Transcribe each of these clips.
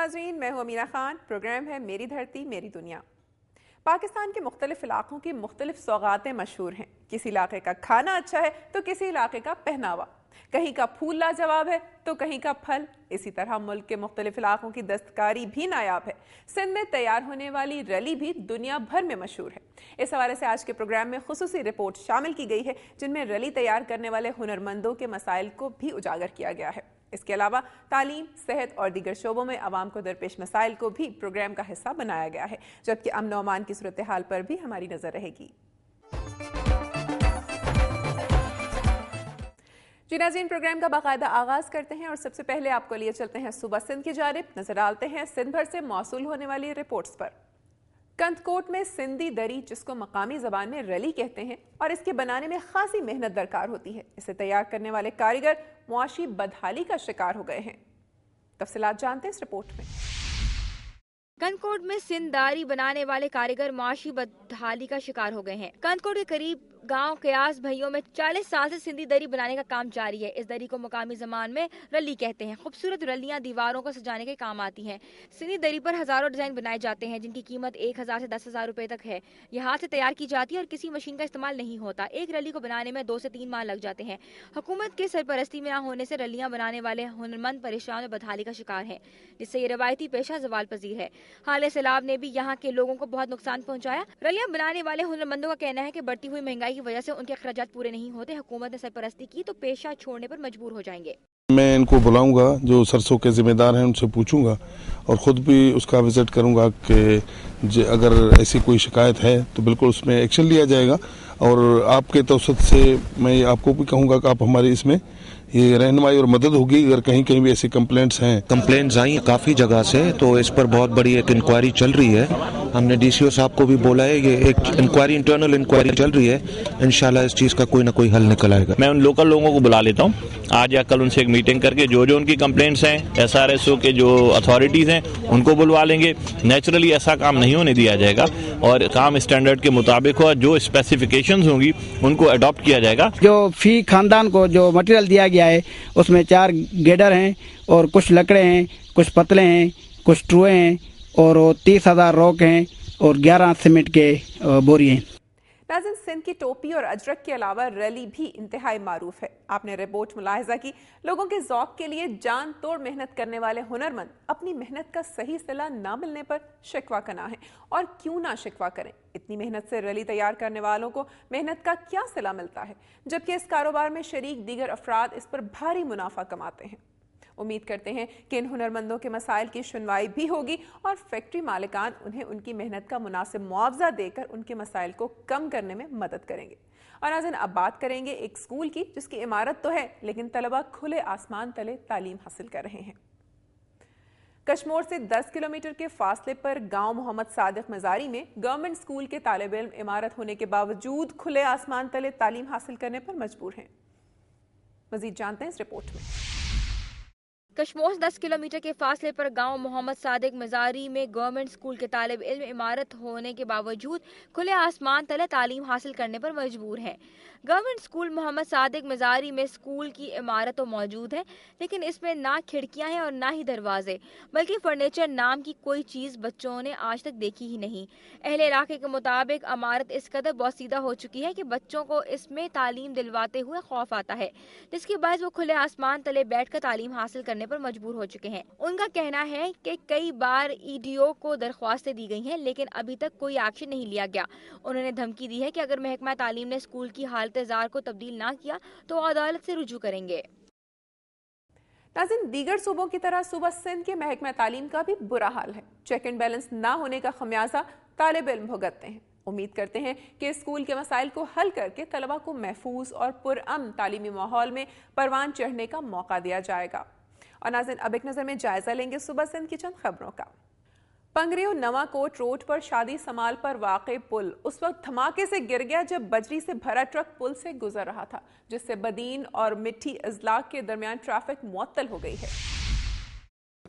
ناظرین، میں ہوں امینا خان۔ پروگرام ہے میری دھرتی میری دنیا۔ پاکستان کے مختلف علاقوں کی مختلف سوغاتیں مشہور ہیں۔ کسی علاقے کا کھانا اچھا ہے تو کسی علاقے کا پہناوا، کہیں کا پھول لاجواب ہے تو کہیں کا پھل۔ اسی طرح ملک کے مختلف علاقوں کی دستکاری بھی نایاب ہے۔ سندھ میں تیار ہونے والی رلی بھی دنیا بھر میں مشہور ہے۔ اس حوالے سے آج کے پروگرام میں خصوصی رپورٹ شامل کی گئی ہے جن میں رلی تیار کرنے والے ہنرمندوں کے مسائل کو بھی اجاگر کیا گیا ہے۔ اس کے علاوہ تعلیم، صحت اور دیگر شعبوں میں عوام کو درپیش مسائل کو بھی پروگرام کا حصہ بنایا گیا ہے، جبکہ امن و امان کی صورتحال پر بھی ہماری نظر رہے گی۔ جی ناظرین، پروگرام کا باقاعدہ آغاز کرتے ہیں اور سب سے پہلے آپ کو لیے چلتے ہیں صوبہ سندھ کی جانب، نظر ڈالتے ہیں سندھ بھر سے موصول ہونے والی رپورٹس پر۔ کندکوٹ میں سندھی دری، جس کو مقامی زبان میں رلی کہتے ہیں، اور اس کے بنانے میں خاصی محنت درکار ہوتی ہے۔ اسے تیار کرنے والے کاریگر معاشی بدحالی کا شکار ہو گئے ہیں۔ تفصیلات جانتے ہیں اس رپورٹ میں۔ کندکوٹ میں سندھ داری بنانے والے کاریگر معاشی بدحالی کا شکار ہو گئے ہیں۔ کندکوٹ کے قریب گاؤں قیاس بھائیوں میں 40 سال سے سندھی دری بنانے کا کام جاری ہے۔ اس دری کو مقامی زبان میں رلی کہتے ہیں۔ خوبصورت رلیاں دیواروں کو سجانے کے کام آتی ہیں۔ سندھی دری پر ہزاروں ڈیزائن بنائے جاتے ہیں جن کی قیمت 1000 سے 10,000 روپے تک ہے۔ یہ ہاتھ سے تیار کی جاتی ہے اور کسی مشین کا استعمال نہیں ہوتا۔ ایک رلی کو بنانے میں 2 سے 3 ماہ لگ جاتے ہیں۔ حکومت کے سرپرستی میں نہ ہونے سے رلیاں بنانے والے ہنرمند پریشان و بدحالی کا شکار ہیں، جس سے یہ روایتی پیشہ زوال پذیر ہے۔ حال سیلاب نے بھی یہاں کے لوگوں کو بہت نقصان پہنچایا۔ رلیاں بنانے والے ہنرمندوں کا کہنا ہے کہ بڑھتی ہوئی مہنگائی کی وجہ سے ان کے اخراجات پورے نہیں ہوتے۔ حکومت نے سرپرستی کی تو پیشہ چھوڑنے پر مجبور ہو جائیں گے۔ میں ان کو بلاؤں گا، جو سرسوں کے ذمہ دار ہیں ان سے پوچھوں گا اور خود بھی اس کا وزٹ کروں گا کہ اگر ایسی کوئی شکایت ہے تو بالکل اس میں ایکشن لیا جائے گا۔ اور آپ کے توسط سے میں آپ کو بھی کہوں گا کہ آپ ہماری اس میں یہ رہنمائی اور مدد ہوگی اگر کہیں کہیں بھی ایسی کمپلینٹس آئی کافی جگہ سے، تو اس پر بہت بڑی ایک انکوائری چل رہی ہے۔ ہم نے ڈی سی او صاحب کو بھی بولا ہے، یہ ایک انکوائری انٹرنل انکوائری چل رہی ہے، انشاءاللہ اس چیز کا کوئی نہ کوئی حل نکل آئے گا۔ میں ان لوکل لوگوں کو بلا لیتا ہوں آج یا کل، ان سے ایک میٹنگ کر کے جو ان کی کمپلینٹس ہیں SRSO کے جو اتھارٹیز ہیں ان کو بلوا لیں گے۔ نیچرلی ایسا کام نہیں ہونے دیا جائے گا اور کام اسٹینڈرڈ کے مطابق ہو، جو اسپیسیفکیشنز ہوں گی ان کو اڈاپٹ کیا جائے گا۔ جو فی خاندان کو جو مٹیریل دیا گیا ہے اس میں 4 گیڈر ہیں اور کچھ لکڑے ہیں، کچھ پتلے ہیں، کچھ ٹروئے ہیں اور 30,000 روک ہیں اور 11 سیمنٹ کے بوری ہیں۔ ناظرین، سندھ کی ٹوپی اور اجرک کے علاوہ رلی بھی انتہائی معروف ہے۔ آپ نے رپورٹ ملاحظہ کی، لوگوں کے ذوق کے لیے جان توڑ محنت کرنے والے ہنرمند اپنی محنت کا صحیح صلہ نہ ملنے پر شکوہ کنا ہیں، اور کیوں نہ شکوہ کریں۔ اتنی محنت سے رلی تیار کرنے والوں کو محنت کا کیا صلہ ملتا ہے، جبکہ اس کاروبار میں شریک دیگر افراد اس پر بھاری منافع کماتے ہیں۔ امید کرتے ہیں کہ ان ہنرمندوں کے مسائل کی سنوائی بھی ہوگی اور فیکٹری مالکان انہیں ان کی محنت کا مناسب معاوضہ دے کر ان کے مسائل کو کم کرنے میں مدد کریں گے۔ اور ناظرین، اب بات کریں گے ایک اسکول کی جس کی عمارت تو ہے لیکن طلبہ کھلے آسمان تلے تعلیم حاصل کر رہے ہیں۔ کشمور سے 10 کلومیٹر کے فاصلے پر گاؤں محمد صادق مزاری میں گورنمنٹ اسکول کے طالب علم عمارت ہونے کے باوجود کھلے آسمان تلے تعلیم حاصل کرنے پر مجبور ہیں۔ مزید جانتے ہیں اس رپورٹ میں۔ کشمور سے 10 کلومیٹر کے فاصلے پر گاؤں محمد صادق مزاری میں گورنمنٹ اسکول کے طالب علم عمارت ہونے کے باوجود کھلے آسمان تلے تعلیم حاصل کرنے پر مجبور ہیں۔ گورنمنٹ اسکول محمد صادق مزاری میں اسکول کی عمارت تو موجود ہے لیکن اس میں نہ کھڑکیاں ہیں اور نہ ہی دروازے، بلکہ فرنیچر نام کی کوئی چیز بچوں نے آج تک دیکھی ہی نہیں۔ اہل علاقے کے مطابق عمارت اس قدر بوسیدہ ہو چکی ہے کہ بچوں کو اس میں تعلیم دلواتے ہوئے خوف آتا ہے، جس کے باعث وہ کھلے آسمان تلے بیٹھ کر تعلیم حاصل کرنے پر مجبور ہو چکے ہیں۔ ان کا کہنا ہے کہ کئی بار EDO کو درخواستیں دی گئی ہیں لیکن ابھی تک کوئی ایکشن نہیں لیا گیا۔ انہوں نے دھمکی دی ہے کہ اگر محکمہ تعلیم نے اسکول کی حالت زار کو تبدیل نہ کیا تو عدالت سے رجوع کریں گے۔ ناظرین، دیگر صوبوں کی طرح صوبہ سندھ کے محکمہ تعلیم کا بھی برا حال ہے۔ چیک اینڈ بیلنس نہ ہونے کا خمیازہ طالب علم بھگتتے ہیں۔ امید کرتے ہیں کہ اسکول کے مسائل کو حل کر کے طلبہ کو محفوظ اور پرامن تعلیمی ماحول میں پروان چڑھنے کا موقع دیا جائے گا۔ اور ناظرین، اب ایک نظر میں جائزہ لیں گے صوبہ سندھ کی چند خبروں کا۔ پنگریو نواں کوٹ روڈ پر شادی سمال پر واقع پل اس وقت دھماکے سے گر گیا جب بجری سے بھرا ٹرک پل سے گزر رہا تھا، جس سے بدین اور مٹھی اضلاع کے درمیان ٹریفک معطل ہو گئی ہے۔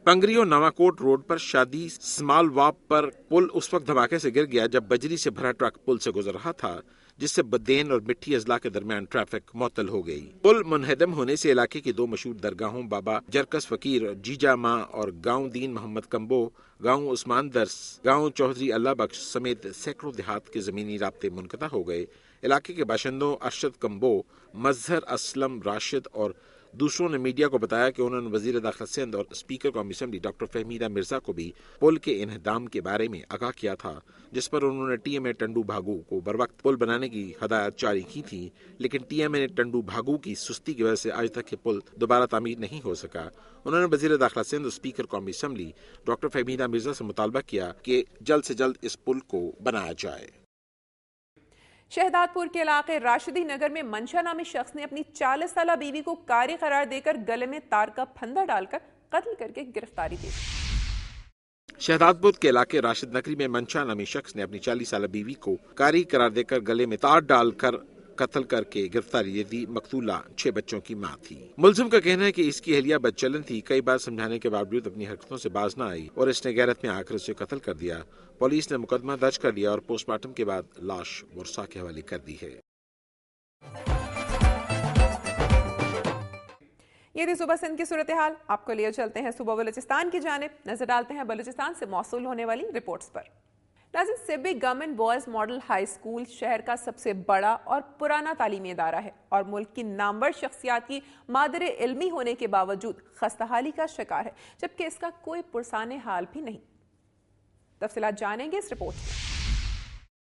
پنگریو نواں کوٹ روڈ پر شادی سمال واپ پر پل اس وقت دھماکے سے گر گیا جب بجری سے بھرا ٹرک پل سے گزر رہا تھا، جس سے بدین اور مٹھی اضلاع کے درمیان ٹریفک معطل ہو گئی۔ پل منہدم ہونے سے علاقے کی 2 مشہور درگاہوں بابا جرکس فقیر جیجا ماں اور گاؤں دین محمد کمبو، گاؤں عثمان درس، گاؤں چودھری اللہ بخش سمیت سینکڑوں دیہات کے زمینی رابطے منقطع ہو گئے۔ علاقے کے باشندوں ارشد کمبو، مظہر اسلم راشد اور دوسروں نے میڈیا کو بتایا کہ انہوں نے وزیر داخلہ سندھ اور اسپیکر قومی اسمبلی ڈاکٹر فہمیدہ مرزا کو بھی پل کے انہدام کے بارے میں آگاہ کیا تھا، جس پر انہوں نے ٹی ایم اے ٹنڈو بھاگو کو بروقت پل بنانے کی ہدایت جاری کی تھی، لیکن ٹی ایم اے ٹنڈو بھاگو کی سستی کی وجہ سے آج تک یہ پل دوبارہ تعمیر نہیں ہو سکا۔ انہوں نے وزیر داخلہ سندھ اور اسپیکر قومی اسمبلی ڈاکٹر فہمیدہ مرزا سے مطالبہ کیا کہ جلد سے جلد اس پل کو بنایا جائے۔ شہداد پور کے علاقے راشدی نگر میں منشا نامی شخص نے اپنی 40 سالہ بیوی کو کاری قرار دے کر گلے میں تار کا پھندا ڈال کر قتل کر کے گرفتاری دی۔ شہداد پور کے علاقے راشد نگری میں منشا نامی شخص نے اپنی 40 سالہ بیوی کو کاری قرار دے کر گلے میں تار ڈال کر قتل کر کے گرفتاری دے دی۔ مقتولہ 6 بچوں کی ماں تھی۔ ملزم کا کہنا ہے کہ اس کی اہلیہ بد چلن تھی، کئی بار سمجھانے کے باوجود اپنی حرکتوں سے باز نہ آئی اور اس نے غیرت میں آ کر اسے قتل کر دیا۔ پولیس نے مقدمہ درج کر لیا اور پوسٹ مارٹم کے بعد لاش ورثاء کے حوالے کر دی ہے۔ یہ تھی صبح سندھ کی صورتحال۔ آپ کو لیے چلتے ہیں صوبہ بلوچستان کی جانب، نظر ڈالتے ہیں بلوچستان سے موصول ہونے والی رپورٹس پر۔ ناظرین، Sibi government boys model high school شہر کا سب سے بڑا اور پرانا تعلیمی ادارہ ہے اور ملک کی نامور شخصیات کی مادر علمی ہونے کے باوجود خستہ حالی کا شکار ہے، جبکہ اس کا کوئی پرسان حال بھی نہیں۔ تفصیلات جانیں گے اس رپورٹ میں۔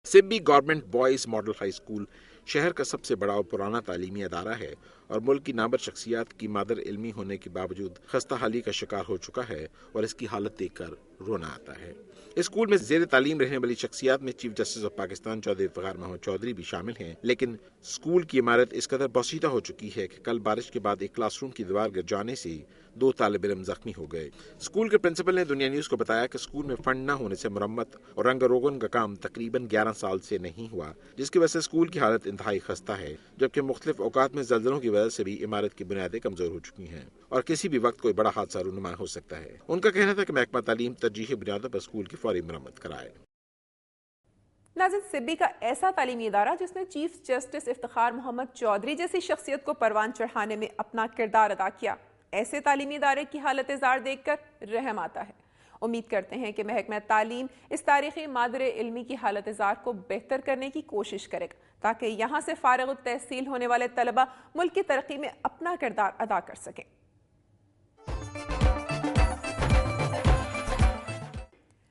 Sibi government boys model high school شہر کا سب سے بڑا اور پرانا تعلیمی ادارہ ہے اور ملک کی نامور شخصیات کی مادر علمی ہونے کے باوجود خستہ حالی کا شکار ہو چکا ہے اور اس کی حالت دیکھ کر رونا آتا ہے۔ اسکول میں زیر تعلیم رہنے والی شخصیات میں chief justice of Pakistan Chaudhry Iftikhar Muhammad Chaudhry بھی شامل ہیں، لیکن اسکول کی عمارت اس قدر بوسیدہ ہو چکی ہے کہ کل بارش کے بعد ایک کلاس روم کی دیوار گر جانے سے 2 طالب علم زخمی ہو گئے۔ اسکول کے پرنسپل نے دنیا نیوز کو بتایا کہ اسکول میں فنڈ نہ ہونے سے مرمت اور رنگ روغن کا کام تقریباً 11 سال سے نہیں ہوا، جس کی وجہ سے اسکول کی حالت انتہائی خستہ ہے، جبکہ مختلف اوقات میں زلزلوں کی وجہ سے بھی عمارت کی بنیادیں کمزور ہو چکی ہیں اور کسی بھی وقت کوئی بڑا حادثہ رونما ہو سکتا ہے۔ ان کا کہنا تھا کہ محکمہ تعلیم ترجیحی بنیادوں پر اسکول کی فوری مرمت کرائے۔ ناظرین، سبی کا ایسا تعلیمی ادارہ جس نے چیف جسٹس افتخار محمد چودھری جیسی شخصیت کو پروان چڑھانے میں اپنا کردار ادا کیا، ایسے تعلیمی ادارے کی حالت زار دیکھ کر رحم آتا ہے۔ امید کرتے ہیں کہ محکمہ تعلیم اس تاریخی مادر علمی کی حالت زار کو بہتر کرنے کی کوشش کرے گا تاکہ یہاں سے فارغ التحصیل ہونے والے طلبہ ملک کی ترقی میں اپنا کردار ادا کر سکیں۔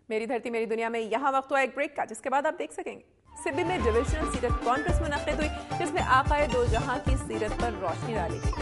میری دھرتی میری دنیا میں یہاں وقت ہوا ایک بریک کا، جس کے بعد آپ دیکھ سکیں گے سبی میں ڈویژنل سیرت کانفرنس منعقد ہوئی، جس میں آقائے دو جہاں کی سیرت پر روشنی ڈالی گئی۔